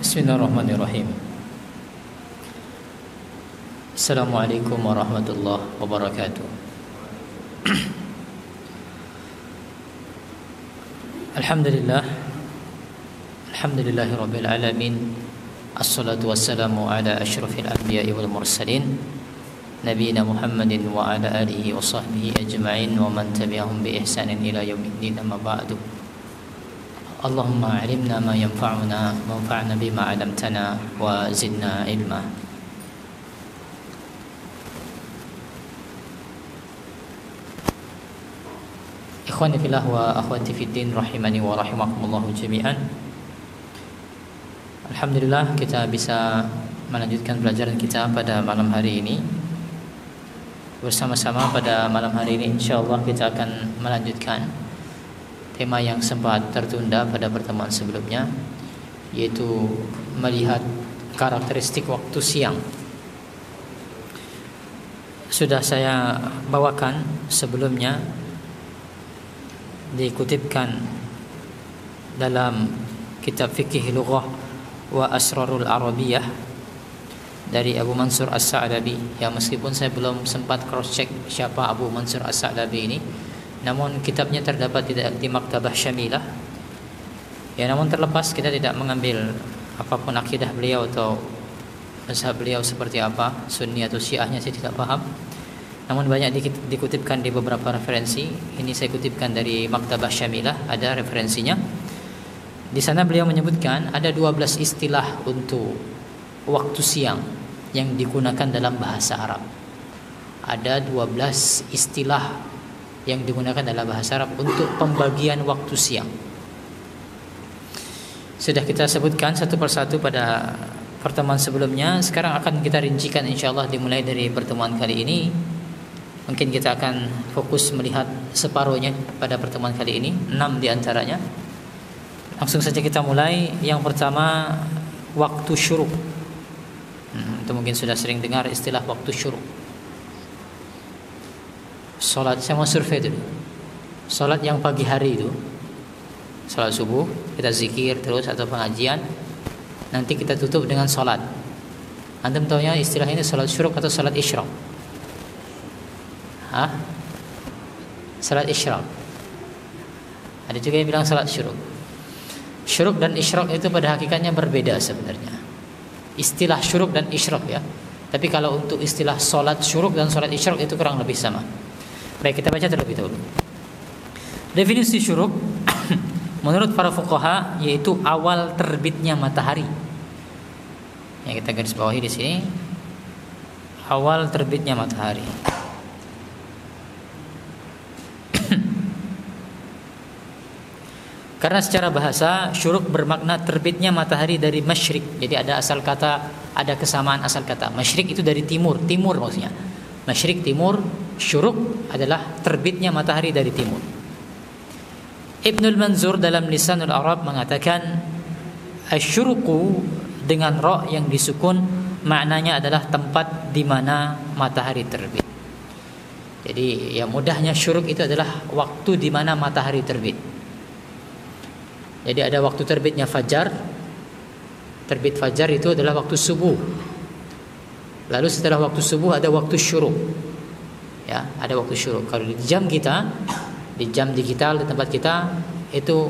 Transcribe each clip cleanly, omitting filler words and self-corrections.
Bismillahirrahmanirrahim. Assalamualaikum warahmatullahi wabarakatuh. Alhamdulillah. Alhamdulillahi rabbil alamin. Assalatu wassalamu ala asyrafil anbiya'i wal mursalin Nabiina Muhammadin wa ala alihi wa sahbihi ajma'in wa man tabi'ahum bi ihsanin ila yaumiddin, amma ba'du. Allahumma alimna ma yanfa'una wanfa'na bima 'allamtana wa zidna ilma. Ikhwani fillah wa akhwati fiddin rahimani wa rahimakumullah jami'an. Alhamdulillah kita bisa melanjutkan pelajaran kita pada malam hari ini. Bersama-sama pada malam hari ini insyaallah kita akan melanjutkan tema yang sempat tertunda pada pertemuan sebelumnya, yaitu melihat karakteristik waktu siang. Sudah saya bawakan sebelumnya, dikutipkan dalam kitab Fiqh Lughah wa Asrarul Arabiyah dari Abu Mansur As-Sa'labi. Ya, meskipun saya belum sempat cross check siapa Abu Mansur As-Sa'labi ini, namun kitabnya terdapat di Maktabah Syamilah. Ya, namun terlepas kita tidak mengambil apapun akidah beliau atau mazhab beliau seperti apa, Sunni atau Syiahnya saya tidak paham. Namun banyak dikutipkan di beberapa referensi. Ini saya kutipkan dari Maktabah Syamilah, ada referensinya. Di sana beliau menyebutkan ada 12 istilah untuk waktu siang yang digunakan dalam bahasa Arab. Ada 12 istilah yang digunakan dalam bahasa Arab untuk pembagian waktu siang. Sudah kita sebutkan satu persatu pada pertemuan sebelumnya. Sekarang akan kita rincikan insyaallah dimulai dari pertemuan kali ini. Mungkin kita akan fokus melihat separuhnya pada pertemuan kali ini, 6 diantaranya. Langsung saja kita mulai. Yang pertama, waktu syuruk. Itu mungkin sudah sering dengar istilah waktu syuruk. Salat, saya mau survei dulu. Salat yang pagi hari itu, salat subuh, kita zikir terus atau pengajian, nanti kita tutup dengan salat. Antum tahunya istilah ini salat syuruk atau salat isyraq? Salat isyraq. Ada juga yang bilang salat syuruk. Syuruk dan isyraq itu pada hakikatnya berbeda sebenarnya. Istilah syuruk dan isyraq ya. Tapi kalau untuk istilah salat syuruk dan salat isyraq itu kurang lebih sama. Baik, kita baca terlebih dahulu. Definisi syuruk menurut para fuqaha yaitu awal terbitnya matahari. Yang kita garis bawahi di sini, awal terbitnya matahari. Karena secara bahasa syuruk bermakna terbitnya matahari dari masyrik. Jadi ada asal kata, ada kesamaan asal kata. Masyrik itu dari timur, timur maksudnya. Masyrik timur, syuruk adalah terbitnya matahari dari timur. Ibnul Manzur dalam Lisanul Arab mengatakan asyuruku dengan ra yang disukun maknanya adalah tempat di mana matahari terbit. Jadi ya mudahnya syuruk itu adalah waktu di mana matahari terbit. Jadi ada waktu terbitnya fajar. Terbit fajar itu adalah waktu subuh. Lalu setelah waktu subuh ada waktu syuruk. Ya, ada waktu syuruk. Kalau di jam kita, di jam digital di tempat kita itu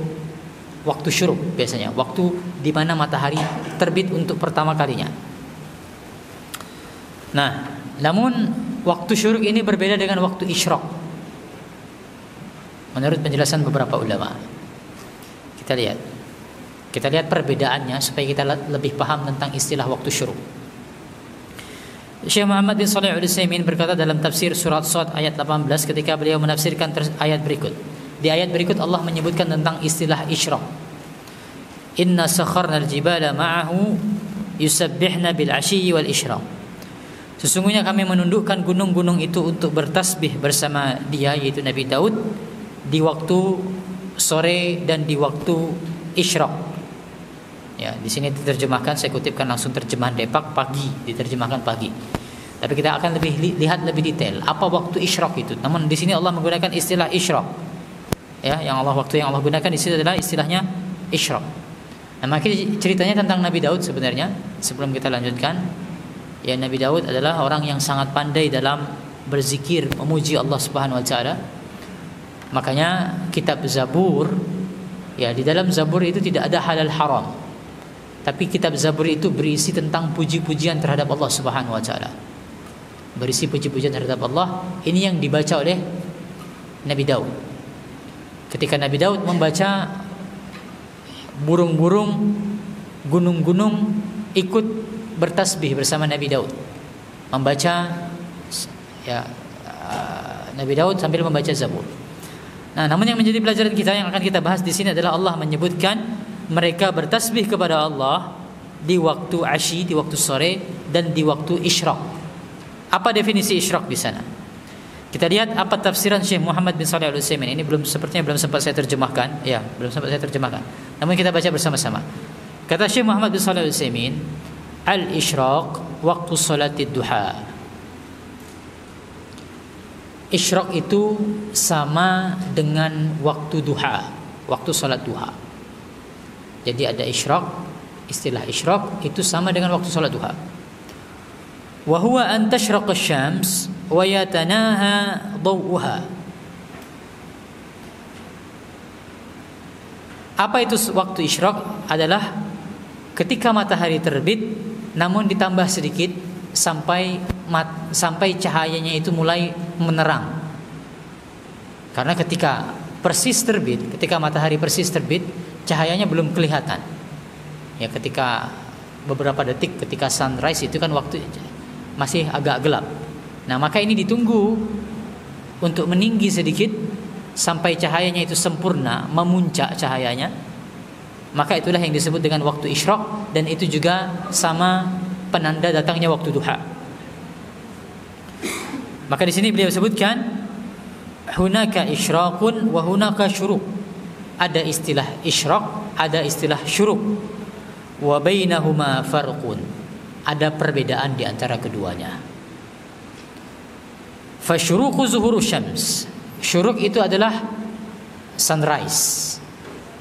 waktu syuruk biasanya, waktu di mana matahari terbit untuk pertama kalinya. Nah, namun waktu syuruk ini berbeda dengan waktu isyraq. Menurut penjelasan beberapa ulama. Kita lihat perbedaannya supaya kita lebih paham tentang istilah waktu syuruk. Syekh Muhammad bin Shalih Al-Utsaimin berkata dalam tafsir surat Shad ayat 18 ketika beliau menafsirkan ayat berikut. Di ayat berikut Allah menyebutkan tentang istilah isyraq. Inna sakharnal jibala ma'ahu yusabbihna bil 'ashyi wal isyraq. Sesungguhnya kami menundukkan gunung-gunung itu untuk bertasbih bersama dia, yaitu Nabi Daud, di waktu sore dan di waktu isyraq. Ya, di sini diterjemahkan, saya kutipkan langsung terjemahan Depak, pagi, diterjemahkan pagi. Tapi kita akan lihat lebih detail apa waktu isyraq itu. Namun di sini Allah menggunakan istilah isyraq. Ya, waktu yang Allah gunakan di sini adalah istilahnya isyraq. Nah, maka ceritanya tentang Nabi Daud sebenarnya. Sebelum kita lanjutkan, ya, Nabi Daud adalah orang yang sangat pandai dalam berzikir, memuji Allah Subhanahu wa taala. Makanya kitab Zabur, ya, di dalam Zabur itu tidak ada halal haram. Tapi kitab Zabur itu berisi tentang puji-pujian terhadap Allah Subhanahu wa taala. Berisi puji-pujian terhadap Allah. Ini yang dibaca oleh Nabi Daud. Ketika Nabi Daud membaca, burung-burung, gunung-gunung ikut bertasbih bersama Nabi Daud. Membaca, ya, Nabi Daud sambil membaca Zabur. Nah, namun yang menjadi pelajaran kita yang akan kita bahas di sini adalah Allah menyebutkan mereka bertasbih kepada Allah di waktu asyi, di waktu sore, dan di waktu isyraq. Apa definisi isyraq di sana? Kita lihat apa tafsiran Syekh Muhammad bin Shalih Al-Utsaimin. Ini sepertinya belum sempat saya terjemahkan. Ya, belum sempat saya terjemahkan. Namun kita baca bersama-sama. Kata Syekh Muhammad bin Shalih Al-Utsaimin, al-isyraq waktu salatid duha. Isyraq itu sama dengan waktu duha, waktu salat duha. Jadi ada isyraq, istilah isyraq itu sama dengan waktu salat duha. Wa huwa an tashraqa asy-syams wa yatanaha dawuha. Apa itu waktu isyraq? Adalah ketika matahari terbit namun ditambah sedikit sampai cahayanya itu mulai menerang. Karena ketika persis terbit, ketika matahari persis terbit, cahayanya belum kelihatan. Ya, ketika beberapa detik ketika sunrise itu kan waktu masih agak gelap. Nah, maka ini ditunggu untuk meninggi sedikit sampai cahayanya itu sempurna, memuncak cahayanya. Maka itulah yang disebut dengan waktu isyraq, dan itu juga sama penanda datangnya waktu duha. Maka di sini beliau sebutkan hunaka isyraqun wa hunaka syuruq. Ada istilah isyraq, ada istilah syuruq. Wa bainahuma farqun. Ada perbedaan di antara keduanya. Fasyuruqu zuhuru syams. Syuruq itu adalah sunrise.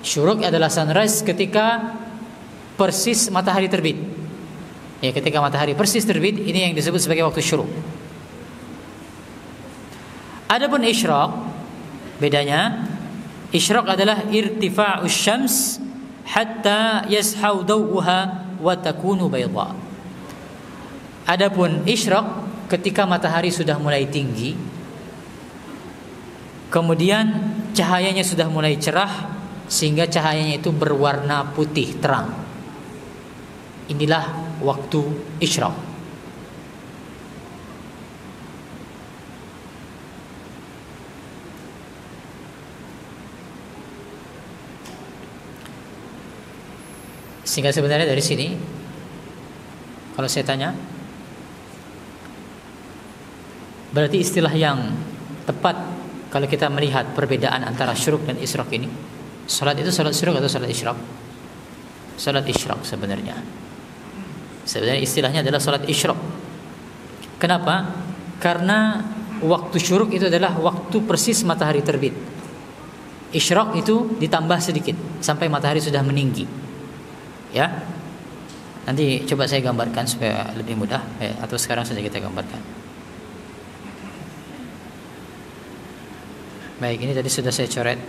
Syuruq adalah sunrise ketika persis matahari terbit. Ya, ketika matahari persis terbit, ini yang disebut sebagai waktu syuruq. Adapun isyraq, bedanya, isyraq adalah irtifa'us syams hatta yashau dawuha wa takunu bayda. Adapun isyraq ketika matahari sudah mulai tinggi, kemudian cahayanya sudah mulai cerah sehingga cahayanya itu berwarna putih terang. Inilah waktu isyraq. Sehingga sebenarnya dari sini, kalau saya tanya, berarti istilah yang tepat kalau kita melihat perbedaan antara syuruq dan isyraq ini, salat itu salat syuruq atau salat isyraq? Salat isyraq sebenarnya. Sebenarnya istilahnya adalah salat isyraq. Kenapa? Karena waktu syuruq itu adalah waktu persis matahari terbit. Isyraq itu ditambah sedikit sampai matahari sudah meninggi. Ya. Nanti coba saya gambarkan supaya lebih mudah, atau sekarang saja kita gambarkan. Baik, ini tadi sudah saya coret.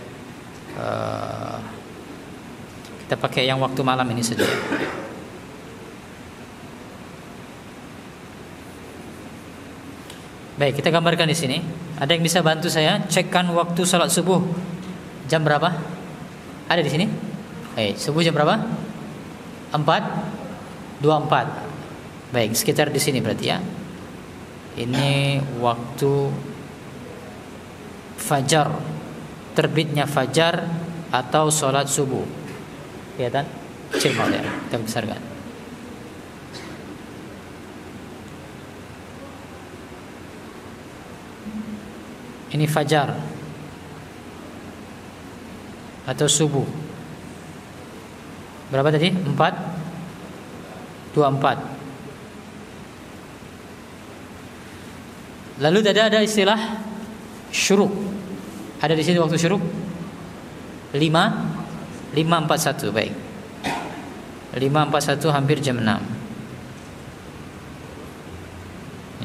Kita pakai yang waktu malam ini saja. Baik, kita gambarkan di sini. Ada yang bisa bantu saya cekkan waktu salat subuh jam berapa? Ada di sini? Subuh jam berapa? 4:24. Baik, sekitar di sini berarti ya. Ini waktu fajar, terbitnya fajar atau sholat subuh. Kelihatan? Kecil banget ya, kita besarkan. Ini fajar atau subuh. Berapa tadi? 4:24. Lalu ada istilah syuruq. Ada di sini waktu syuruq 5:41. Baik. 5.41 hampir jam 6.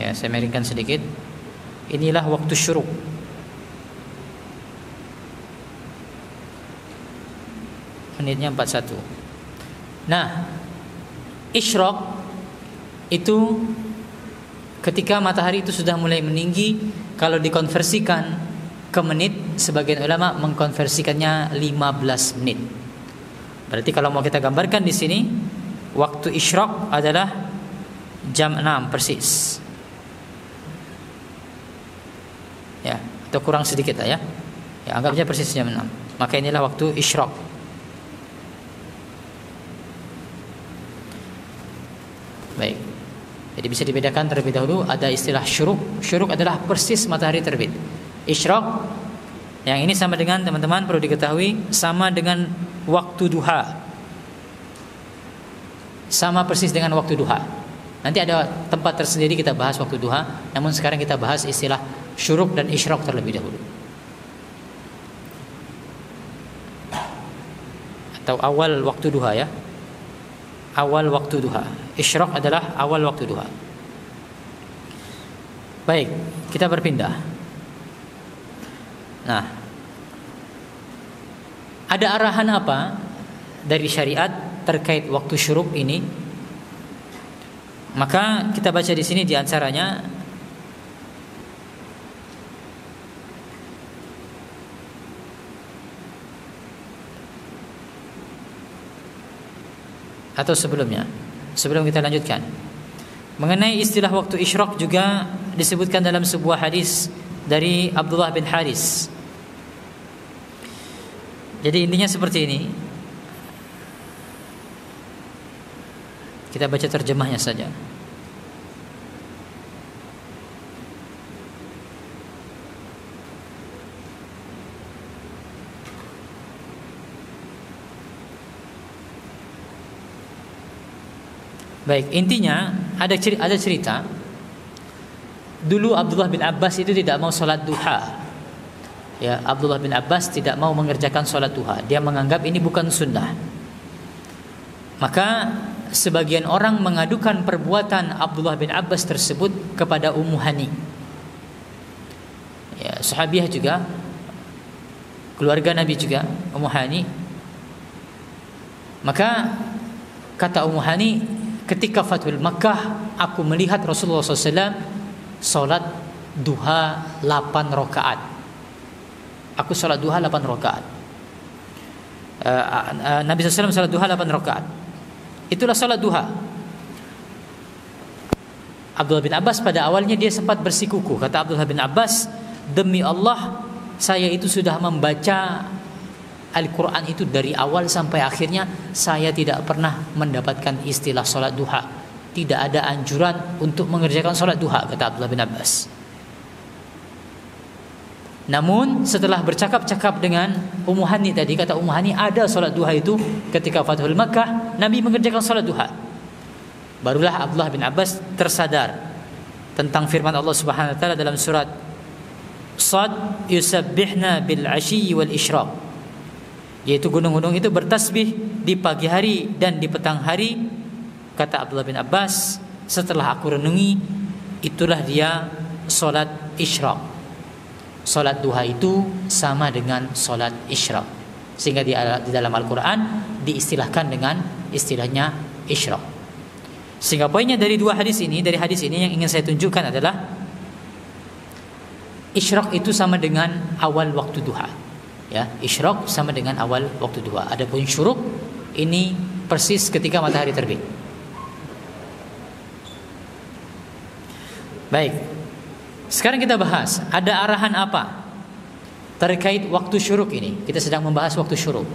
Ya, saya miringkan sedikit. Inilah waktu syuruk. Menitnya 41. Nah, isyraq itu ketika matahari itu sudah mulai meninggi. Kalau dikonversikan ke menit, sebagian ulama mengkonversikannya 15 menit. Berarti kalau mau kita gambarkan di sini, waktu isyraq adalah jam 6 persis. Ya, atau kurang sedikit lah ya. Ya, anggapnya persis jam 6. Maka inilah waktu isyraq. Baik. Jadi bisa dibedakan terlebih dahulu, ada istilah syuruk. Syuruk adalah persis matahari terbit. Isyraq yang ini sama dengan, teman-teman perlu diketahui, sama dengan waktu duha. Sama persis dengan waktu duha. Nanti ada tempat tersendiri kita bahas waktu duha, namun sekarang kita bahas istilah syuruk dan isyraq terlebih dahulu. Atau awal waktu duha ya. Awal waktu duha. Isyraq adalah awal waktu duha. Baik, kita berpindah. Nah, ada arahan apa dari syariat terkait waktu syuruk ini? Maka kita baca di sini di antaranya atau sebelumnya, sebelum kita lanjutkan, mengenai istilah waktu isyraq juga disebutkan dalam sebuah hadis dari Abdullah bin Haris. Jadi intinya seperti ini. Kita baca terjemahnya saja. Baik, intinya ada cerita. Dulu Abdullah bin Abbas itu tidak mau sholat duha. Ya, Abdullah bin Abbas tidak mau mengerjakan sholat duha. Dia menganggap ini bukan sunnah. Maka sebagian orang mengadukan perbuatan Abdullah bin Abbas tersebut kepada Ummu Hani. Ya, sahabiah juga, keluarga Nabi juga, Ummu Hani. Maka kata Ummu Hani, ketika Fathul Makkah, aku melihat Rasulullah SAW sholat duha 8 rakaat. Aku sholat duha 8 rakaat. Nabi SAW sholat duha 8 rakaat. Itulah sholat duha. Abdullah bin Abbas pada awalnya dia sempat bersikukuh. Kata Abdullah bin Abbas, demi Allah, saya itu sudah membaca Al-Quran itu dari awal sampai akhirnya, saya tidak pernah mendapatkan istilah sholat duha. Tidak ada anjuran untuk mengerjakan sholat duha, kata Abdullah bin Abbas. Namun setelah bercakap-cakap dengan Ummu Hani tadi, kata Ummu Hani ada sholat duha itu ketika Fathul Makkah, Nabi mengerjakan sholat duha. Barulah Abdullah bin Abbas tersadar tentang firman Allah Subhanahu wa taala dalam surat Shad, yusabbihna bil 'ashyi wal isyraq. Yaitu gunung-gunung itu bertasbih di pagi hari dan di petang hari. Kata Abdullah bin Abbas, setelah aku renungi, itulah dia solat isyraq. Solat duha itu sama dengan solat isyraq, sehingga di dalam Al-Quran diistilahkan dengan istilahnya isyraq. Sehingga poinnya dari hadis ini yang ingin saya tunjukkan adalah isyraq itu sama dengan awal waktu duha. Ya, isyraq sama dengan awal waktu duha. Adapun syuruk ini persis ketika matahari terbit. Baik. Sekarang kita bahas ada arahan apa terkait waktu syuruk ini. Kita sedang membahas waktu syuruk.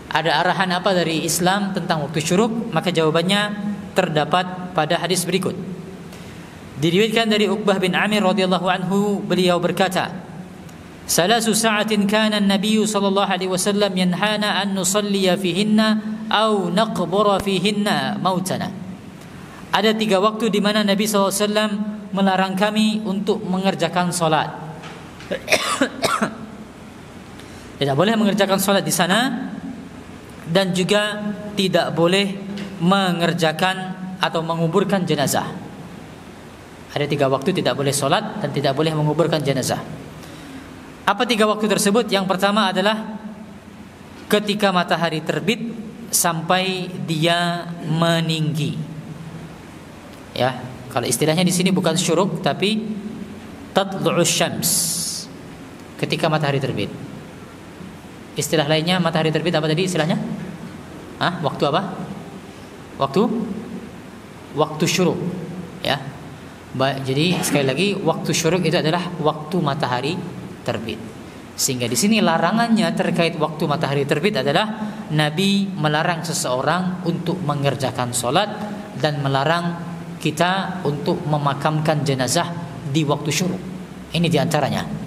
Ada arahan apa dari Islam tentang waktu syuruk? Maka jawabannya terdapat pada hadis berikut. Diriwayatkan dari Uqbah bin Amir radhiyallahu anhu, beliau berkata, "Salasu sa'atin kana an-nabiy sallallahu alaihi wasallam yanhana an nusalliya fihinna aw naqbura fihinna mautana." Ada 3 waktu di mana Nabi SAW melarang kami untuk mengerjakan solat. Tidak boleh mengerjakan solat di sana, dan juga tidak boleh mengerjakan atau menguburkan jenazah. Ada 3 waktu tidak boleh sholat dan tidak boleh menguburkan jenazah. Apa 3 waktu tersebut? Yang pertama adalah ketika matahari terbit sampai dia meninggi. Ya, kalau istilahnya di sini bukan syuruk tapi tatlu'us syams. Ketika matahari terbit. Istilah lainnya matahari terbit apa tadi istilahnya? Waktu apa? Waktu syuruk. Ya. Jadi sekali lagi waktu syuruk itu adalah waktu matahari terbit. Sehingga di sini larangannya terkait waktu matahari terbit adalah Nabi melarang seseorang untuk mengerjakan sholat dan melarang kita untuk memakamkan jenazah di waktu syuruk. Ini diantaranya.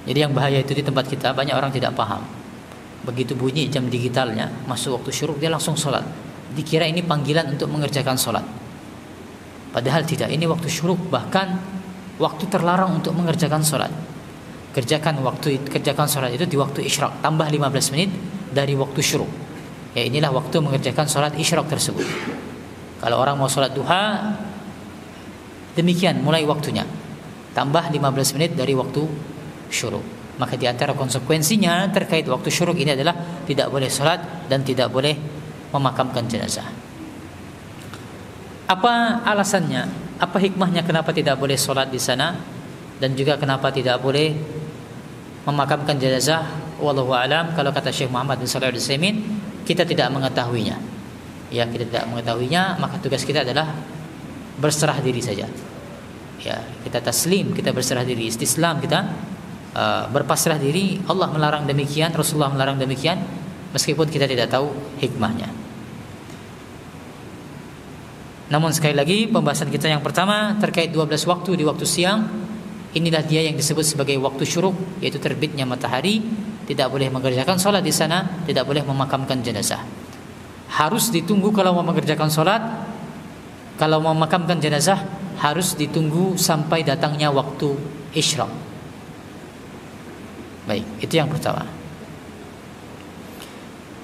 Jadi yang bahaya itu di tempat kita banyak orang tidak paham. Begitu bunyi jam digitalnya masuk waktu syuruk dia langsung sholat. Dikira ini panggilan untuk mengerjakan sholat. Padahal tidak. Ini waktu syuruk, bahkan waktu terlarang untuk mengerjakan sholat. Kerjakan sholat itu di waktu isyraq, tambah 15 menit dari waktu syuruk. Ya, inilah waktu mengerjakan sholat isyraq tersebut. Kalau orang mau sholat duha, demikian mulai waktunya, tambah 15 menit dari waktu syuruk. Maka di antara konsekuensinya terkait waktu syuruk ini adalah tidak boleh sholat dan tidak boleh memakamkan jenazah. Apa alasannya? Apa hikmahnya kenapa tidak boleh sholat di sana dan juga kenapa tidak boleh memakamkan jenazah? Wallahu alam. Kalau kata Syekh Muhammad bin Shalih Al-Utsaimin, kita tidak mengetahuinya. Ya, kita tidak mengetahuinya, maka tugas kita adalah berserah diri saja. Ya, kita taslim, kita berserah diri, istislam, kita berpasrah diri. Allah melarang demikian, Rasulullah melarang demikian, meskipun kita tidak tahu hikmahnya. Namun sekali lagi pembahasan kita yang pertama terkait 12 waktu di waktu siang, inilah dia yang disebut sebagai waktu syuruk, yaitu terbitnya matahari. Tidak boleh mengerjakan sholat di sana, tidak boleh memakamkan jenazah. Harus ditunggu kalau mau mengerjakan sholat. Kalau mau memakamkan jenazah harus ditunggu sampai datangnya waktu isyraq. Baik, itu yang pertama.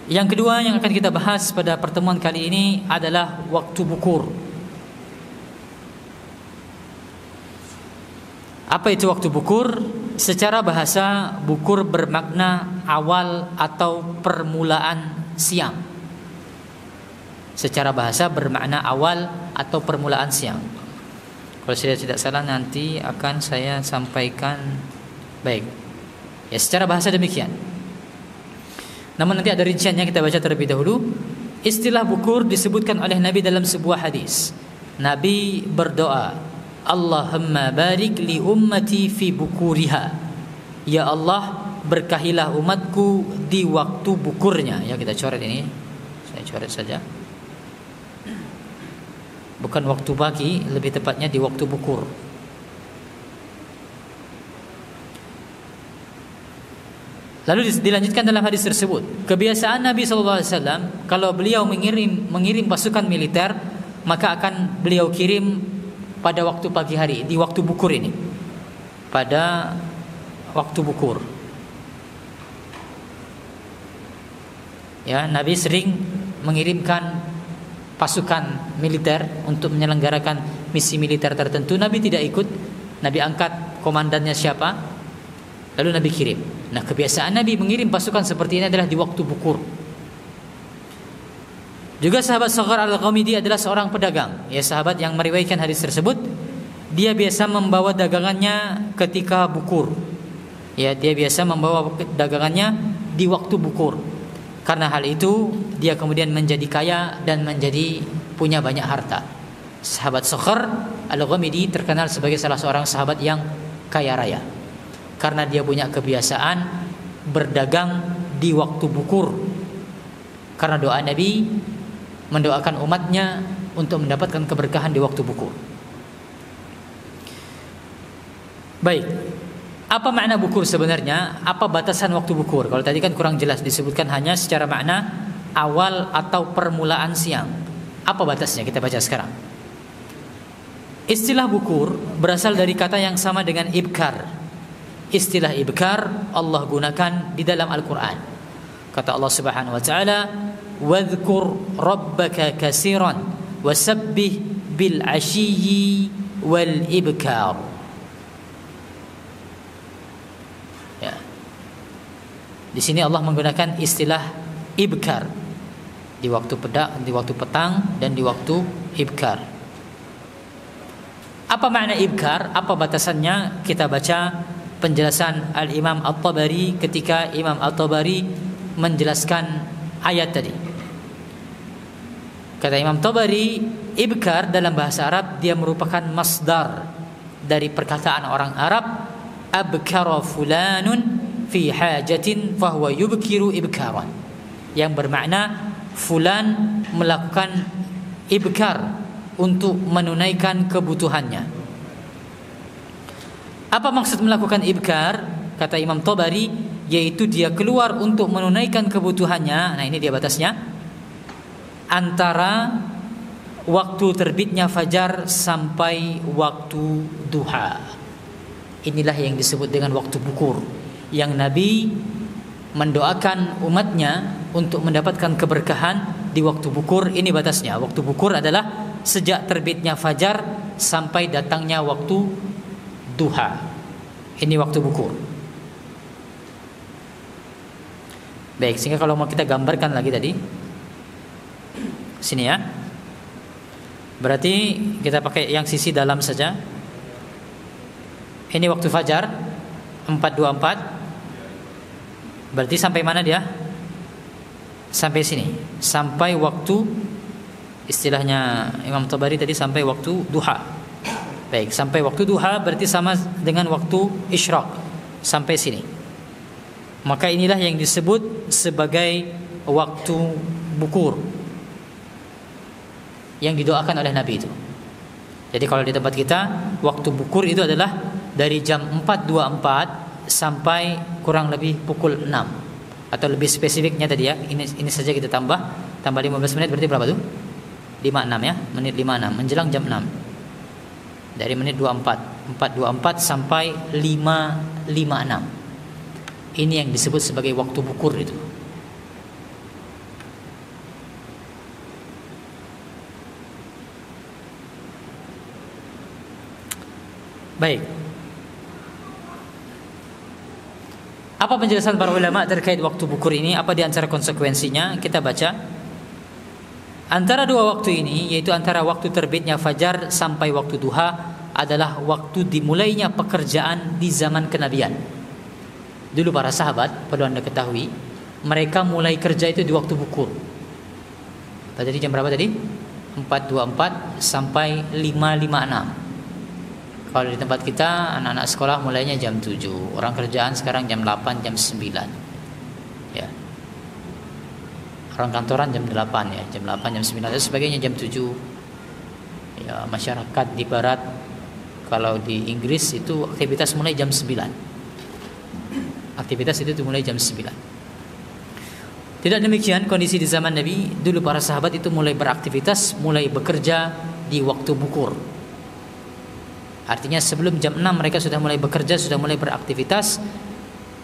Yang kedua yang akan kita bahas pada pertemuan kali ini adalah waktu bukur. Apa itu waktu bukur? Secara bahasa, bukur bermakna awal atau permulaan siang. Secara bahasa bermakna awal atau permulaan siang. Kalau saya tidak salah nanti akan saya sampaikan. Baik. Ya, secara bahasa demikian. Namun nanti ada rinciannya, kita baca terlebih dahulu. Istilah bukur disebutkan oleh Nabi dalam sebuah hadis. Nabi berdoa, Allahumma barik li ummati fi bukuriha. Ya Allah, berkahilah umatku di waktu bukurnya. Ya, kita coret ini. Saya coret saja. Bukan waktu pagi, lebih tepatnya di waktu bukur. Lalu dilanjutkan dalam hadis tersebut, kebiasaan Nabi SAW kalau beliau mengirim pasukan militer, maka akan beliau kirim pada waktu pagi hari, di waktu bukur ini. Pada waktu bukur. Ya, Nabi sering mengirimkan pasukan militer untuk menyelenggarakan misi militer tertentu. Nabi tidak ikut, Nabi angkat komandannya siapa, lalu Nabi kirim. Nah, kebiasaan Nabi mengirim pasukan seperti ini adalah di waktu bukur. Juga sahabat Saghar Al-Ghamidi adalah seorang pedagang. Ya, sahabat yang meriwayatkan hadis tersebut, dia biasa membawa dagangannya ketika bukur. Ya, dia biasa membawa dagangannya di waktu bukur. Karena hal itu, dia kemudian menjadi kaya dan menjadi punya banyak harta. Sahabat Saghar Al-Ghamidi terkenal sebagai salah seorang sahabat yang kaya raya. Karena dia punya kebiasaan berdagang di waktu bukur. Karena doa Nabi mendoakan umatnya untuk mendapatkan keberkahan di waktu bukur. Baik, apa makna bukur sebenarnya? Apa batasan waktu bukur? Kalau tadi kan kurang jelas, disebutkan hanya secara makna awal atau permulaan siang. Apa batasnya? Kita baca sekarang. Istilah bukur berasal dari kata yang sama dengan ibkar. Istilah ibkar Allah gunakan di dalam Al-Quran. Kata Allah Subhanahu wa taala, "Wadhkur rabbaka katsiran wasabbih bil 'ashiyyi wal ibkar." Ya. Di sini Allah menggunakan istilah ibkar di waktu petang dan di waktu ibkar. Apa makna ibkar? Apa batasannya? Kita baca penjelasan Al-Imam At-Tabari ketika Imam At-Tabari menjelaskan ayat tadi. Kata Imam Tabari, ibkar dalam bahasa Arab dia merupakan masdar dari perkataan orang Arab, abkara fulanun fi hajatin fahuwa yubkiru ibkaran, yang bermakna fulan melakukan ibkar untuk menunaikan kebutuhannya. Apa maksud melakukan ibkar? Kata Imam Tabari, yaitu dia keluar untuk menunaikan kebutuhannya. Nah, ini dia batasnya, antara waktu terbitnya fajar sampai waktu duha. Inilah yang disebut dengan waktu bukur, yang Nabi mendoakan umatnya untuk mendapatkan keberkahan di waktu bukur. Ini batasnya. Waktu bukur adalah sejak terbitnya fajar sampai datangnya waktu duha. Ini waktu bukur. Baik, sehingga kalau mau kita gambarkan lagi tadi sini ya. Berarti kita pakai yang sisi dalam saja. Ini waktu fajar 4.24. Berarti sampai mana dia? Sampai sini. Sampai waktu, istilahnya Imam Tabari tadi, sampai waktu duha. Baik, sampai waktu duha berarti sama dengan waktu isyraq. Sampai sini. Maka inilah yang disebut sebagai waktu bukur yang didoakan oleh Nabi itu. Jadi kalau di tempat kita, waktu bukur itu adalah dari jam 4.24 sampai kurang lebih pukul 6. Atau lebih spesifiknya tadi ya, ini saja kita tambah 15 menit, berarti berapa tuh? 56 ya, menit 56 menjelang jam 6. Dari menit 4.24 sampai 5.56. Ini yang disebut sebagai waktu bukur itu. Baik. Apa penjelasan para ulama terkait waktu bukur ini? Apa di antara konsekuensinya? Kita baca. Antara dua waktu ini, yaitu antara waktu terbitnya fajar sampai waktu duha, adalah waktu dimulainya pekerjaan di zaman kenabian. Dulu para sahabat, perlu Anda ketahui, mereka mulai kerja itu di waktu bukur. Tadi jam berapa tadi? 4.24 sampai 5.56. Kalau di tempat kita, anak-anak sekolah mulainya jam 7. Orang kerjaan sekarang jam 8, jam 9. Ya. Orang kantoran jam 8 ya, jam 8, jam 9 dan sebagainya, jam 7. Ya, masyarakat di barat, kalau di Inggris itu aktivitas mulai jam 9. Aktivitas itu dimulai jam 9. Tidak demikian kondisi di zaman Nabi. Dulu para sahabat itu mulai beraktivitas, mulai bekerja di waktu bukur. Artinya sebelum jam 6 mereka sudah mulai bekerja, sudah mulai beraktivitas.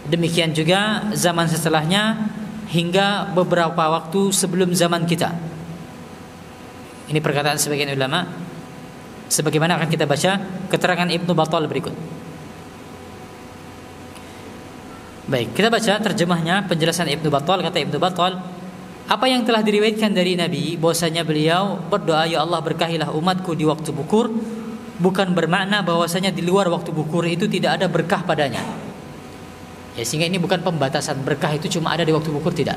Demikian juga zaman setelahnya hingga beberapa waktu sebelum zaman kita. Ini perkataan sebagian ulama, sebagaimana akan kita baca keterangan Ibnu Battal berikut. Baik, kita baca terjemahnya, penjelasan Ibnu Battal. Kata Ibnu Battal, apa yang telah diriwayatkan dari Nabi bahwasanya beliau berdoa, ya Allah berkahilah umatku di waktu bukur, bukan bermakna bahwasanya di luar waktu bukur itu tidak ada berkah padanya. Ya, sehingga ini bukan pembatasan berkah itu cuma ada di waktu bukur, tidak.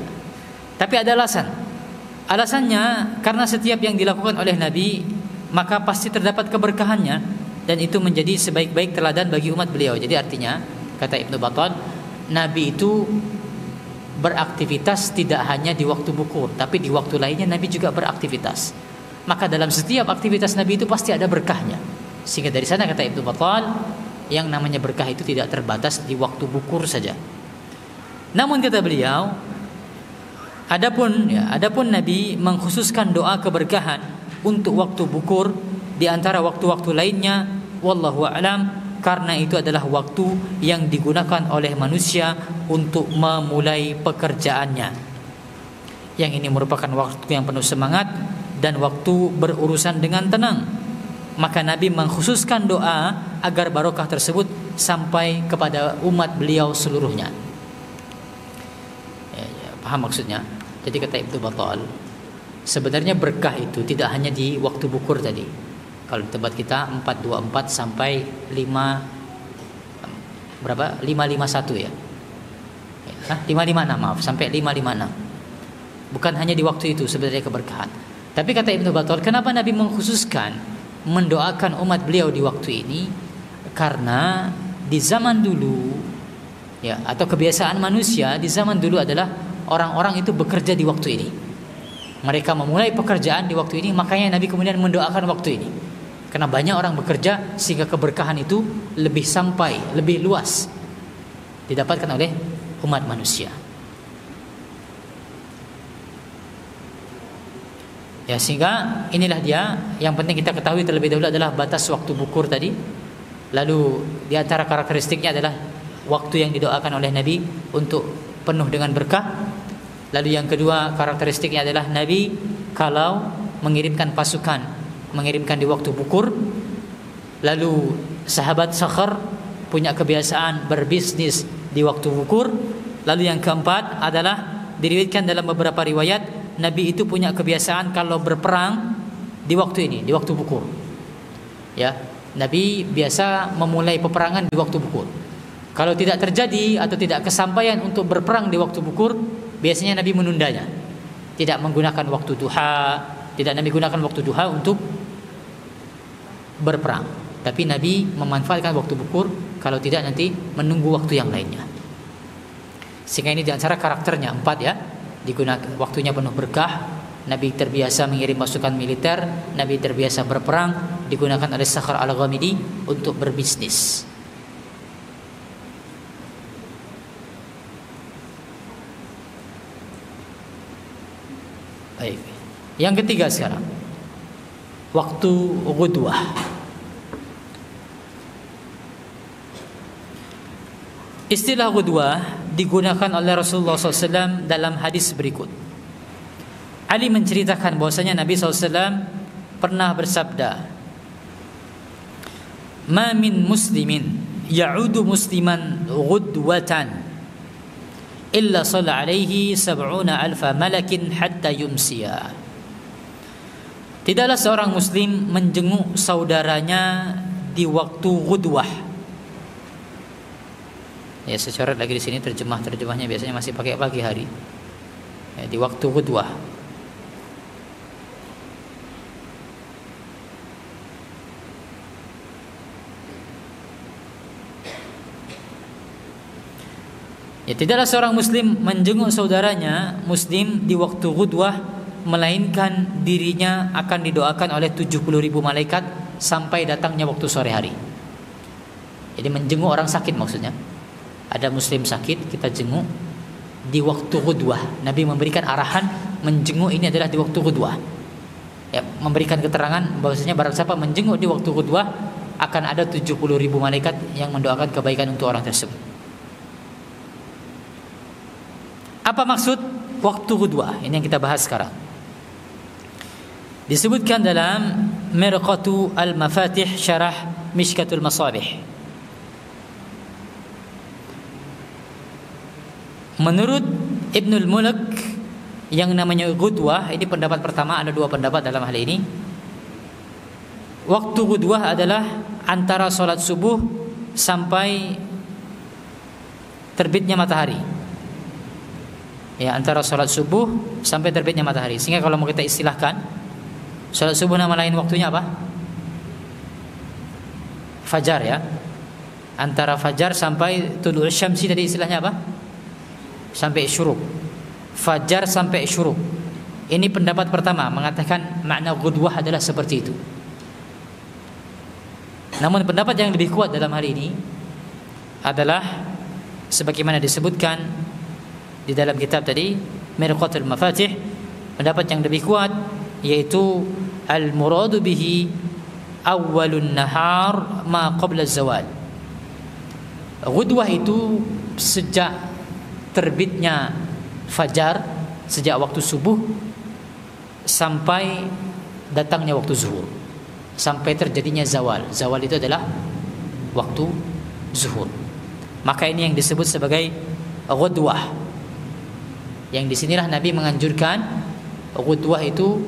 Tapi ada alasan. Alasannya karena setiap yang dilakukan oleh Nabi maka pasti terdapat keberkahannya, dan itu menjadi sebaik-baik teladan bagi umat beliau. Jadi artinya, kata Ibnu Battal, Nabi itu beraktivitas tidak hanya di waktu bukur, tapi di waktu lainnya Nabi juga beraktivitas. Maka dalam setiap aktivitas Nabi itu pasti ada berkahnya. Sehingga dari sana kata Ibnu Battal, yang namanya berkah itu tidak terbatas di waktu bukur saja. Namun kata beliau, adapun Nabi mengkhususkan doa keberkahan untuk waktu bukur di antara waktu-waktu lainnya, wallahu a'lam, karena itu adalah waktu yang digunakan oleh manusia untuk memulai pekerjaannya. Yang ini merupakan waktu yang penuh semangat dan waktu berurusan dengan tenang. Maka Nabi mengkhususkan doa agar barokah tersebut sampai kepada umat beliau seluruhnya. Paham maksudnya? Jadi kata Ibnu Battal, sebenarnya berkah itu tidak hanya di waktu bukur tadi. Kalau di tempat kita 424 sampai 551 ya. 556 maaf, sampai 556. Bukan hanya di waktu itu sebenarnya keberkahan. Tapi kata Ibnu Battal, kenapa Nabi mengkhususkan mendoakan umat beliau di waktu ini? Karena di zaman dulu ya, atau kebiasaan manusia di zaman dulu adalah orang-orang itu bekerja di waktu ini. Mereka memulai pekerjaan di waktu ini, makanya Nabi kemudian mendoakan waktu ini. Karena banyak orang bekerja sehingga keberkahan itu lebih sampai, lebih luas didapatkan oleh umat manusia. Ya, sehingga inilah dia yang penting kita ketahui terlebih dahulu adalah batas waktu bukur tadi. Lalu di antara karakteristiknya adalah waktu yang didoakan oleh Nabi untuk penuh dengan berkah. Lalu yang kedua karakteristiknya adalah Nabi kalau mengirimkan pasukan, mengirimkan di waktu bukur. Lalu sahabat Sakhar punya kebiasaan berbisnis di waktu bukur. Lalu yang keempat adalah diriwayatkan dalam beberapa riwayat Nabi itu punya kebiasaan kalau berperang di waktu ini, di waktu bukur. Ya, Nabi biasa memulai peperangan di waktu bukur. Kalau tidak terjadi atau tidak kesampaian untuk berperang di waktu bukur, biasanya Nabi menundanya. Tidak menggunakan waktu duha, tidak Nabi gunakan waktu duha untuk berperang. Tapi Nabi memanfaatkan waktu bukur, kalau tidak nanti menunggu waktu yang lainnya. Sehingga ini di antara karakternya 4 ya. Digunakan waktunya penuh berkah. Nabi terbiasa mengirim pasukan militer, Nabi terbiasa berperang, digunakan oleh Sakhar Al-Ghamidi untuk berbisnis. Baik. Yang ketiga sekarang, waktu ghudwah. Istilah ghudwah digunakan oleh Rasulullah SAW dalam hadis berikut. Ali menceritakan bahwasanya Nabi SAW pernah bersabda, "Ma min muslimin ya'udu musliman ghudwatan illa shalla alaihi 70,000 malakin hatta yumsiya." Tidaklah seorang muslim menjenguk saudaranya di waktu ghudwah. Ya, secara lagi di sini terjemahnya biasanya masih pakai pagi hari. Ya, di waktu ghudwah. Ya, tidaklah seorang muslim menjenguk saudaranya muslim di waktu ghudwah, melainkan dirinya akan didoakan oleh 70.000 malaikat sampai datangnya waktu sore hari. Jadi menjenguk orang sakit maksudnya. Ada muslim sakit, kita jenguk di waktu ghudwah. Nabi memberikan arahan menjenguk ini adalah di waktu ghudwah. Ya, memberikan keterangan bahwasanya barang siapa menjenguk di waktu ghudwah akan ada 70.000 malaikat yang mendoakan kebaikan untuk orang tersebut. Apa maksud waktu ghudwah? Ini yang kita bahas sekarang. Disebutkan dalam Mirqatu al-Mafatih Syarah Mishkatul Masabih. Menurut Ibnul Mulk, yang namanya ghudwah, ini pendapat pertama, ada 2 pendapat dalam hal ini. Waktu ghudwah adalah antara sholat subuh sampai terbitnya matahari. Ya, antara sholat subuh sampai terbitnya matahari. Sehingga kalau mau kita istilahkan, sholat subuh nama lain waktunya apa? Fajar ya. Antara fajar sampai tulu'us syamsi tadi istilahnya apa? Sampai syuruk. Fajar sampai syuruk. Ini pendapat pertama mengatakan makna ghudwah adalah seperti itu. Namun pendapat yang lebih kuat dalam hal ini adalah sebagaimana disebutkan di dalam kitab tadi Mirqatul Mafatih, pendapat yang lebih kuat yaitu al-muradu bihi awwalun nahar ma qabla az-zawal. Ghudwah itu sejak terbitnya fajar, sejak waktu subuh sampai datangnya waktu zuhur, sampai terjadinya zawal. Zawal itu adalah waktu zuhur. Maka ini yang disebut sebagai ghudwah. Yang disinilah Nabi menganjurkan ghudwah itu,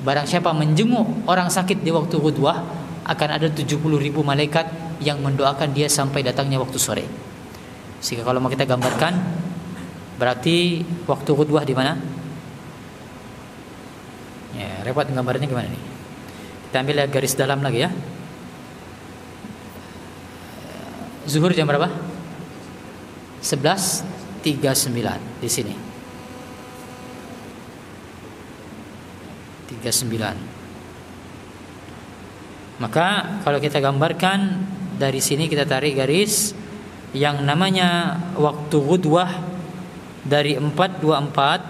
barang siapa menjenguk orang sakit di waktu ghudwah, akan ada 70.000 malaikat yang mendoakan dia sampai datangnya waktu sore. Sehingga kalau mau kita gambarkan, berarti waktu ghudwah di mana? Ya, repot gambarnya gimana nih? Kita ambil garis dalam lagi ya. Zuhur jam berapa? 11.39 di sini. 39. Maka kalau kita gambarkan dari sini, kita tarik garis yang namanya waktu ghudwah dari 4.24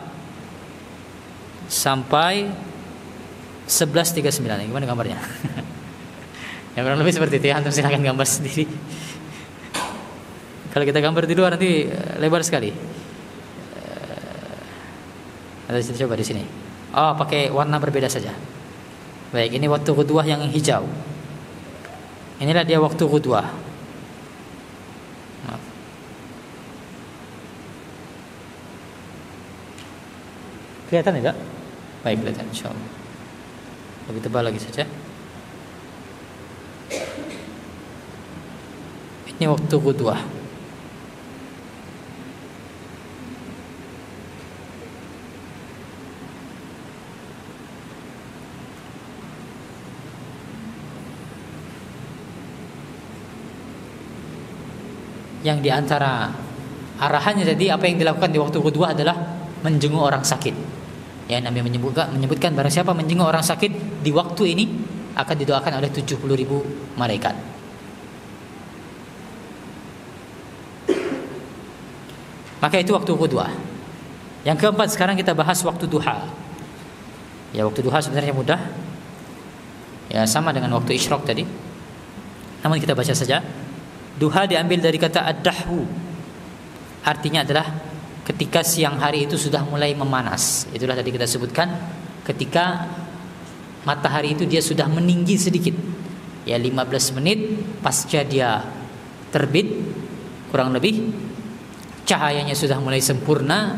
sampai 11.39. Gimana gambarnya? Ya kurang lebih seperti itu ya. Antum silakan gambar sendiri. Kalau kita gambar di luar nanti lebar sekali. Kita coba di sini. Oh, pakai warna berbeda saja. Baik, ini waktu ghudwah yang hijau. Inilah dia waktu ghudwah. Maaf. Kelihatan tidak? Baik, kelihatan insyaallah. Lebih tebal lagi saja. Ini waktu ghudwah. Yang diantara arahannya tadi, apa yang dilakukan di waktu ghudwah adalah menjenguk orang sakit. Ya, Nabi menyebutkan barang siapa menjenguk orang sakit di waktu ini akan didoakan oleh 70.000 malaikat. Maka itu waktu ghudwah. Yang keempat, sekarang kita bahas waktu duha. Ya, waktu duha sebenarnya mudah. Ya, sama dengan waktu isyraq tadi. Namun kita baca saja. Duha diambil dari kata ad-dahwu. Artinya adalah ketika siang hari itu sudah mulai memanas. Itulah tadi kita sebutkan, ketika matahari itu dia sudah meninggi sedikit. Ya, 15 menit pasca dia terbit kurang lebih, cahayanya sudah mulai sempurna,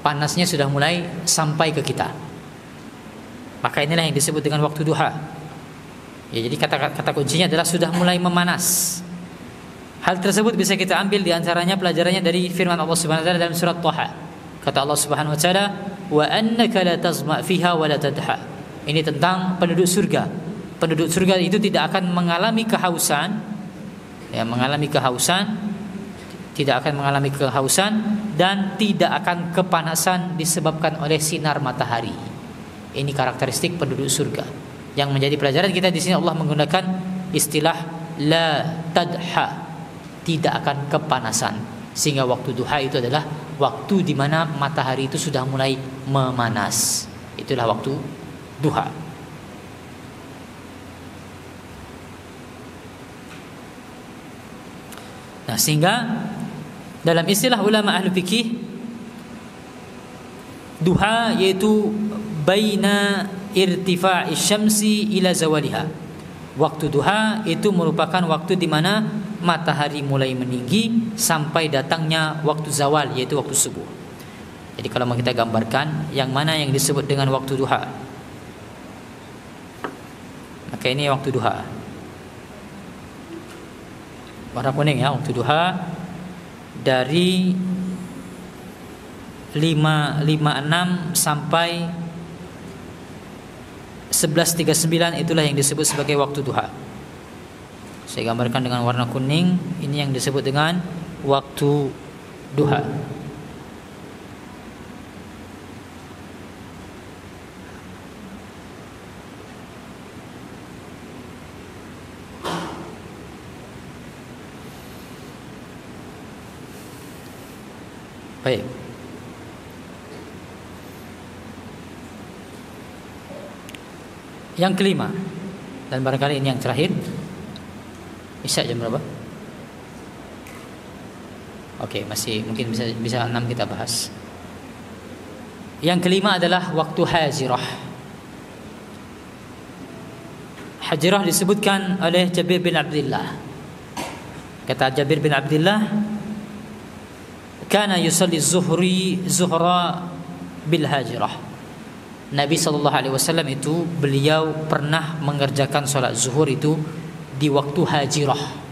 panasnya sudah mulai sampai ke kita. Maka inilah yang disebut dengan waktu duha. Ya, jadi kata kuncinya adalah sudah mulai memanas. Hal tersebut bisa kita ambil di antaranya pelajarannya dari firman Allah Subhanahu wa taala dalam surat Thaha. Kata Allah Subhanahu wa taala, "Wa annaka la tazma' fiha wa la tadha." Ini tentang penduduk surga. Penduduk surga itu tidak akan mengalami kehausan, ya, tidak akan mengalami kehausan dan tidak akan kepanasan disebabkan oleh sinar matahari. Ini karakteristik penduduk surga. Yang menjadi pelajaran kita di sini, Allah menggunakan istilah la tadha, tidak akan kepanasan, sehingga waktu duha itu adalah waktu di mana matahari itu sudah mulai memanas. Itulah waktu duha. Nah, sehingga dalam istilah ulama ahli fikih, duha yaitu baina irtifa'i syamsi ila zawaliha. Waktu duha itu merupakan waktu di mana matahari mulai meninggi sampai datangnya waktu zawal, yaitu waktu subuh. Jadi kalau mau kita gambarkan, yang mana yang disebut dengan waktu duha, maka ini waktu duha. Warna kuning ya, waktu duha dari 5.56 sampai 11.39, itulah yang disebut sebagai waktu duha. Saya gambarkan dengan warna kuning. Ini yang disebut dengan waktu duha. Baik. Yang kelima, dan barangkali ini yang terakhir. Isya jam berapa? Oke, masih mungkin bisa 6 kita bahas. Yang kelima adalah waktu hajirah. Hajirah disebutkan oleh Jabir bin Abdullah. Kata Jabir bin Abdullah, kana yusalli zuhra bil hajirah. Nabi SAW itu beliau pernah mengerjakan salat zuhur itu di waktu hajirah.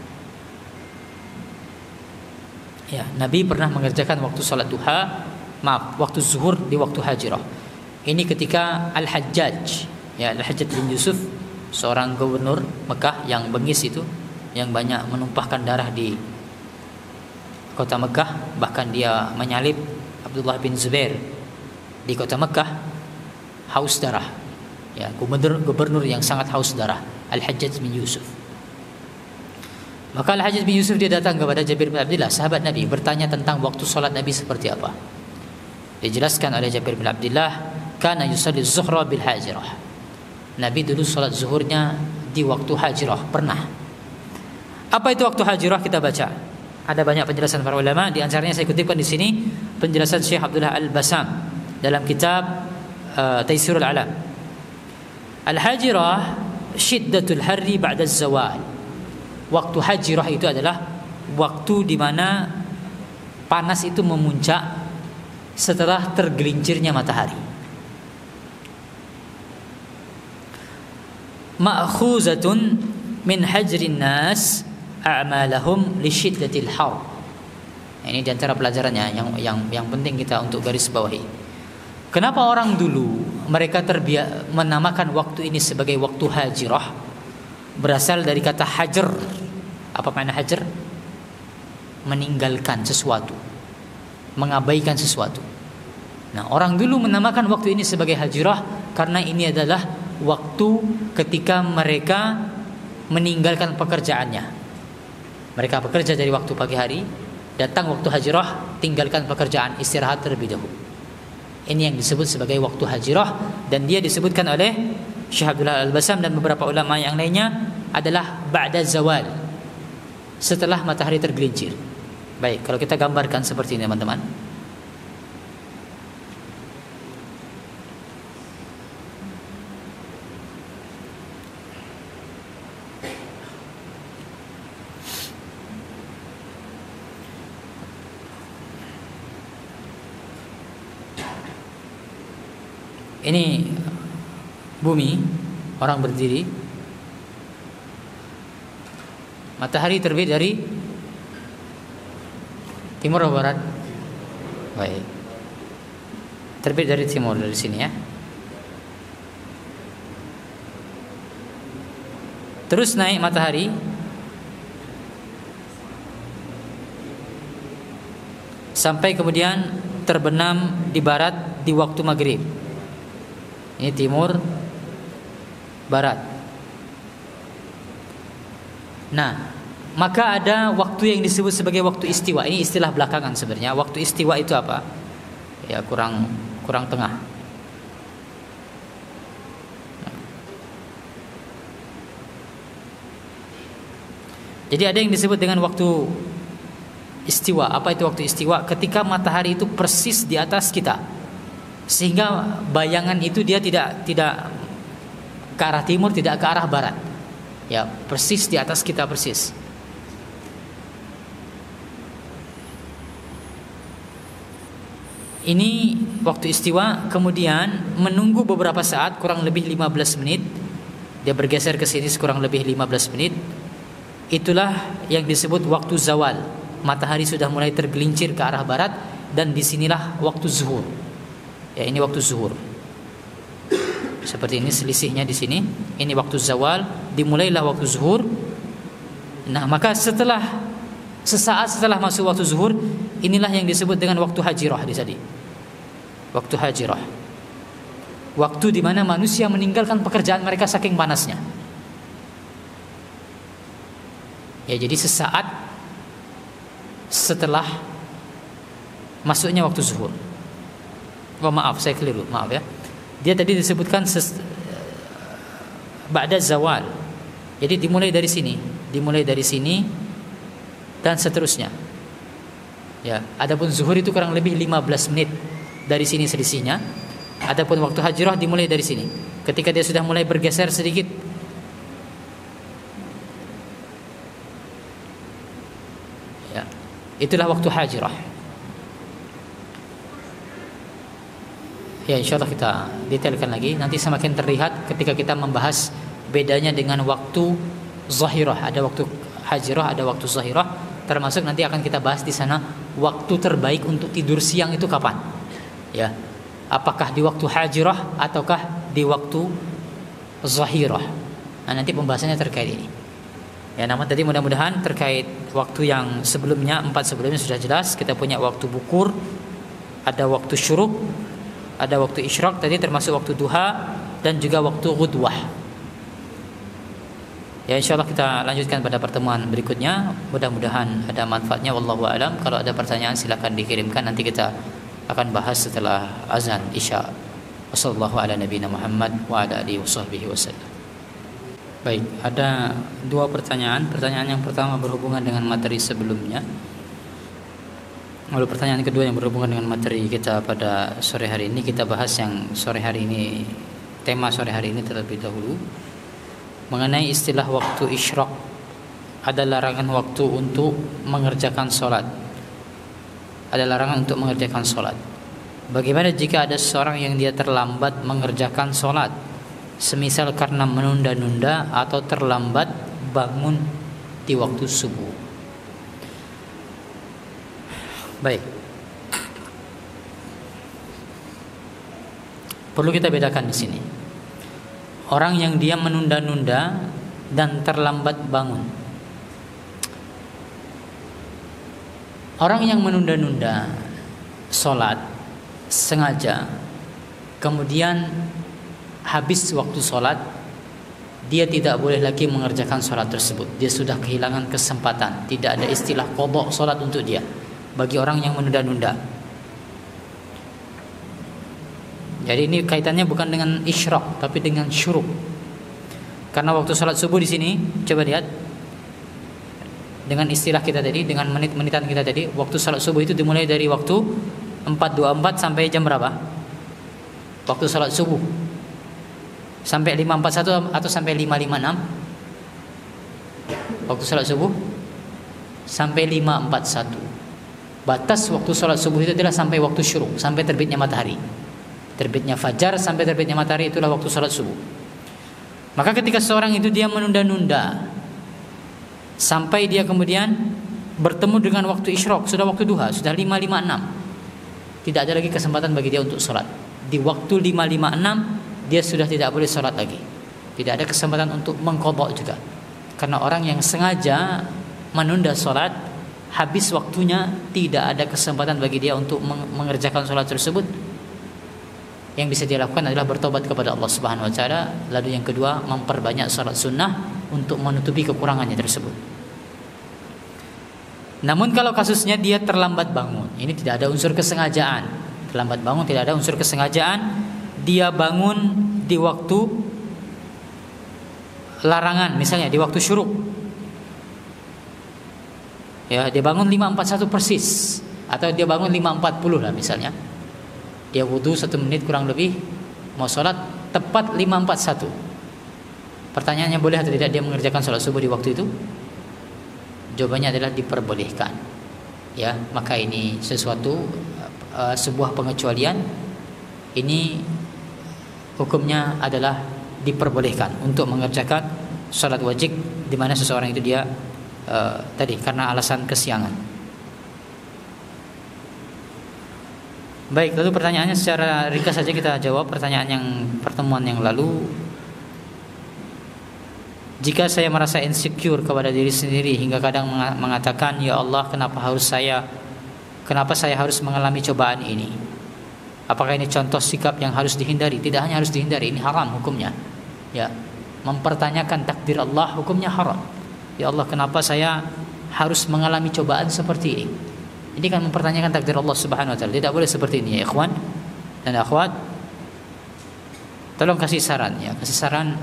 Ya, Nabi pernah mengerjakan waktu salat waktu zuhur di waktu hajirah. Ini ketika Al-Hajjaj, ya Al-Hajjaj bin Yusuf, seorang gubernur Mekah yang bengis itu, yang banyak menumpahkan darah di kota Mekah, bahkan dia menyalib Abdullah bin Zubair di kota Mekah, haus darah. Ya, gubernur yang sangat haus darah, Al-Hajjaj bin Yusuf. Maka Al-Hajjaj bin Yusuf dia datang kepada Jabir bin Abdullah, sahabat Nabi, bertanya tentang waktu solat Nabi seperti apa. Dijelaskan oleh Jabir bin Abdullah, kana yusalli zuhra bil hajirah. Nabi dulu solat zuhurnya di waktu hajirah, pernah. Apa itu waktu hajirah? Kita baca. Ada banyak penjelasan para ulama, di antaranya saya kutipkan di sini penjelasan Syekh Abdullah Al-Basam dalam kitab Taisirul Alam. Al-hajirah syiddatul harri ba'da az-zawal. Waktu hajirah itu adalah waktu di mana panas itu memuncak setelah tergelincirnya matahari. Ma'khuzatun min hajrin nas a'malahum li syiddatil har. Ini di antara pelajarannya yang penting kita untuk garis bawahi. Kenapa orang dulu mereka menamakan waktu ini sebagai waktu hajirah? Berasal dari kata hajar. Apa makna hajar? Meninggalkan sesuatu, mengabaikan sesuatu. Nah, orang dulu menamakan waktu ini sebagai hajirah karena ini adalah waktu ketika mereka meninggalkan pekerjaannya. Mereka bekerja dari waktu pagi hari, datang waktu hajirah, tinggalkan pekerjaan, istirahat terlebih dahulu. Ini yang disebut sebagai waktu hajirah, dan dia disebutkan oleh Syekh Abdullah Al-Basam dan beberapa ulama yang lainnya adalah ba'da zawal, setelah matahari tergelincir. Baik, kalau kita gambarkan seperti ini teman-teman. Ini bumi, orang berdiri, matahari terbit dari timur atau barat? Baik, terbit dari timur, dari sini ya. Terus naik matahari sampai kemudian terbenam di barat di waktu maghrib. Ini timur, barat. Nah, maka ada waktu yang disebut sebagai waktu istiwa. Ini istilah belakangan sebenarnya. Waktu istiwa itu apa? Ya kurang tengah. Jadi ada yang disebut dengan waktu istiwa. Apa itu waktu istiwa? Ketika matahari itu persis di atas kita, sehingga bayangan itu dia tidak ke arah timur, tidak ke arah barat. Ya, persis di atas kita persis. Ini waktu istiwa, kemudian menunggu beberapa saat, kurang lebih 15 menit. Dia bergeser ke sini kurang lebih 15 menit. Itulah yang disebut waktu zawal. Matahari sudah mulai tergelincir ke arah barat, dan disinilah waktu zuhur. Ya, ini waktu zuhur. Seperti ini selisihnya di sini. Ini waktu zawal, dimulailah waktu zuhur. Nah, maka sesaat setelah masuk waktu zuhur, inilah yang disebut dengan waktu hajirah di tadi. Waktu hajirah. Waktu di mana manusia meninggalkan pekerjaan mereka saking panasnya. Ya, jadi sesaat setelah masuknya waktu zuhur. Oh, maaf, saya keliru, maaf ya. Dia tadi disebutkan ba'da zawal. Jadi dimulai dari sini dan seterusnya. Ya, adapun zuhur itu kurang lebih 15 menit dari sini selisihnya. Adapun waktu hajrah dimulai dari sini. Ketika dia sudah mulai bergeser sedikit, ya, itulah waktu hajrah. Ya, insyaallah kita detailkan lagi. Nanti semakin terlihat ketika kita membahas bedanya dengan waktu zahirah. Ada waktu hajrah, ada waktu zahirah. Termasuk nanti akan kita bahas di sana waktu terbaik untuk tidur siang itu kapan. Ya. Apakah di waktu hajrah ataukah di waktu zahirah. Nah, nanti pembahasannya terkait ini. Ya, namun tadi mudah-mudahan terkait waktu yang sebelumnya, 4 sebelumnya sudah jelas. Kita punya waktu bukur, ada waktu syuruk, ada waktu isyraq tadi termasuk waktu duha, dan juga waktu ghudwah. Ya, insyaallah kita lanjutkan pada pertemuan berikutnya. Mudah-mudahan ada manfaatnya, wallahu alam. Kalau ada pertanyaan silakan dikirimkan, nanti kita akan bahas setelah azan isya. Wassallallahu ala nabiyina Muhammad wa ala alihi washabbihi wasallam. Baik, ada 2 pertanyaan. Pertanyaan yang pertama berhubungan dengan materi sebelumnya. Lalu pertanyaan kedua yang berhubungan dengan materi kita pada sore hari ini. Kita bahas yang sore hari ini, tema sore hari ini terlebih dahulu, mengenai istilah waktu isyraq. Ada larangan waktu untuk mengerjakan sholat. Ada larangan untuk mengerjakan sholat. Bagaimana jika ada seorang yang dia terlambat mengerjakan sholat, semisal karena menunda-nunda atau terlambat bangun di waktu subuh? Baik, perlu kita bedakan di sini. Orang yang dia menunda-nunda dan terlambat bangun. Orang yang menunda-nunda sholat sengaja, kemudian habis waktu sholat, dia tidak boleh lagi mengerjakan sholat tersebut. Dia sudah kehilangan kesempatan. Tidak ada istilah qadha sholat untuk dia. Bagi orang yang menunda-nunda. Jadi ini kaitannya bukan dengan isyraq, tapi dengan syuruk. Karena waktu salat subuh di sini, coba lihat dengan istilah kita tadi, dengan menit-menitan kita tadi, waktu salat subuh itu dimulai dari waktu 4.24 sampai jam berapa? Waktu salat subuh sampai 5.41 atau sampai 5.56? Waktu salat subuh sampai 5.41. Batas waktu sholat subuh itu adalah sampai waktu syuruk, sampai terbitnya matahari. Terbitnya fajar sampai terbitnya matahari, itulah waktu sholat subuh. Maka ketika seorang itu dia menunda-nunda sampai dia kemudian bertemu dengan waktu isyraq, sudah waktu duha, sudah 5.56, tidak ada lagi kesempatan bagi dia untuk sholat. Di waktu 5.56 dia sudah tidak boleh sholat lagi. Tidak ada kesempatan untuk mengqadha juga. Karena orang yang sengaja menunda sholat, habis waktunya, tidak ada kesempatan bagi dia untuk mengerjakan sholat tersebut. Yang bisa dia lakukan adalah bertobat kepada Allah Subhanahu wa taala. Lalu yang kedua, memperbanyak sholat sunnah untuk menutupi kekurangannya tersebut. Namun kalau kasusnya dia terlambat bangun, ini tidak ada unsur kesengajaan. Terlambat bangun tidak ada unsur kesengajaan. Dia bangun di waktu larangan, misalnya di waktu syuruk. Ya, dia bangun 5.41 persis, atau dia bangun 5.40 lah misalnya. Dia wudu 1 menit kurang lebih, mau sholat tepat 5.41. Pertanyaannya, boleh atau tidak dia mengerjakan sholat subuh di waktu itu? Jawabannya adalah diperbolehkan. Ya, maka ini sebuah pengecualian. Ini hukumnya adalah diperbolehkan untuk mengerjakan sholat wajib di mana seseorang itu dia tadi karena alasan kesiangan. Baik, lalu pertanyaannya secara ringkas saja kita jawab pertanyaan yang pertemuan yang lalu. Jika saya merasa insecure kepada diri sendiri hingga kadang mengatakan, ya Allah, kenapa saya harus mengalami cobaan ini? Apakah ini contoh sikap yang harus dihindari? Tidak hanya harus dihindari, ini haram hukumnya. Ya, mempertanyakan takdir Allah hukumnya haram. Ya Allah, kenapa saya harus mengalami cobaan seperti ini? Ini kan mempertanyakan takdir Allah Subhanahu wa taala. Tidak boleh seperti ini ya ikhwan dan akhwat. Tolong kasih saran ya, kasih saran.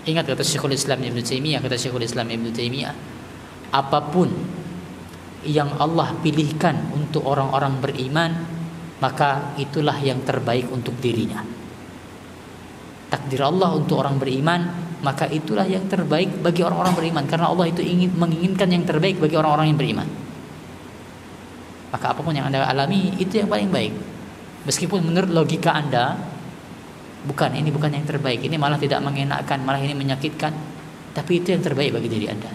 Ingat kata Syekhul Islam Ibnu Taimiyah, apapun yang Allah pilihkan untuk orang-orang beriman, maka itulah yang terbaik untuk dirinya. Takdir Allah untuk orang beriman, maka itulah yang terbaik bagi orang-orang beriman, karena Allah itu menginginkan yang terbaik bagi orang-orang yang beriman. Maka apapun yang Anda alami itu yang paling baik. Meskipun menurut logika Anda ini bukan yang terbaik, ini malah tidak mengenakan, malah ini menyakitkan, tapi itu yang terbaik bagi diri Anda.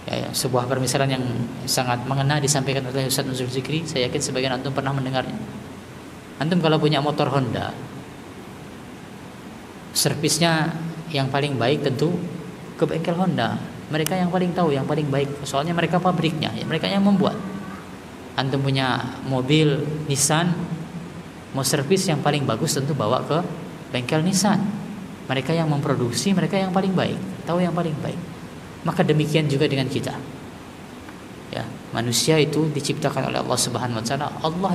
Ya, sebuah permisalan yang sangat mengena disampaikan oleh Ustaz Nuzul Zikri. Saya yakin sebagian antum pernah mendengarnya. Antum kalau punya motor Honda, servisnya yang paling baik tentu ke bengkel Honda. Mereka yang paling tahu, yang paling baik. Soalnya mereka pabriknya, mereka yang membuat. Antum punya mobil Nissan, mau servis yang paling bagus tentu bawa ke bengkel Nissan. Mereka yang memproduksi, mereka yang paling baik, tahu yang paling baik. Maka demikian juga dengan kita. Ya, manusia itu diciptakan oleh Allah Subhanahu wa taala. Allah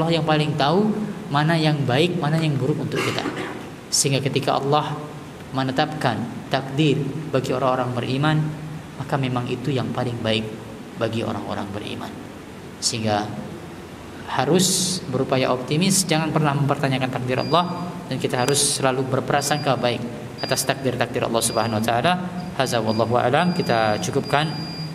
yang paling tahu mana yang baik, mana yang buruk untuk kita. Sehingga ketika Allah menetapkan takdir bagi orang-orang beriman, maka memang itu yang paling baik bagi orang-orang beriman. Sehingga harus berupaya optimis, jangan pernah mempertanyakan takdir Allah, dan kita harus selalu berprasangka baik atas takdir-takdir Allah Subhanahu wa taala. Hadza wallahu a'lam. Kita cukupkan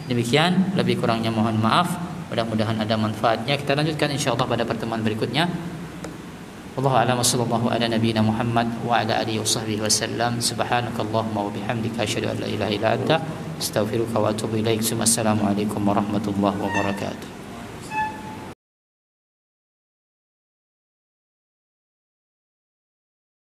demikian, lebih kurangnya mohon maaf. Mudah-mudahan ada manfaatnya. Kita lanjutkan insyaallah pada pertemuan berikutnya. Wallahu a'lam, sallallahu ala nabiyyina Muhammad wa ala alihi washabbihi wasallam. Subhanakallahumma wa bihamdika asyhadu an la ilaha illa anta astaghfiruka wa atubu ilaik. Assalamualaikum warahmatullahi wabarakatuh.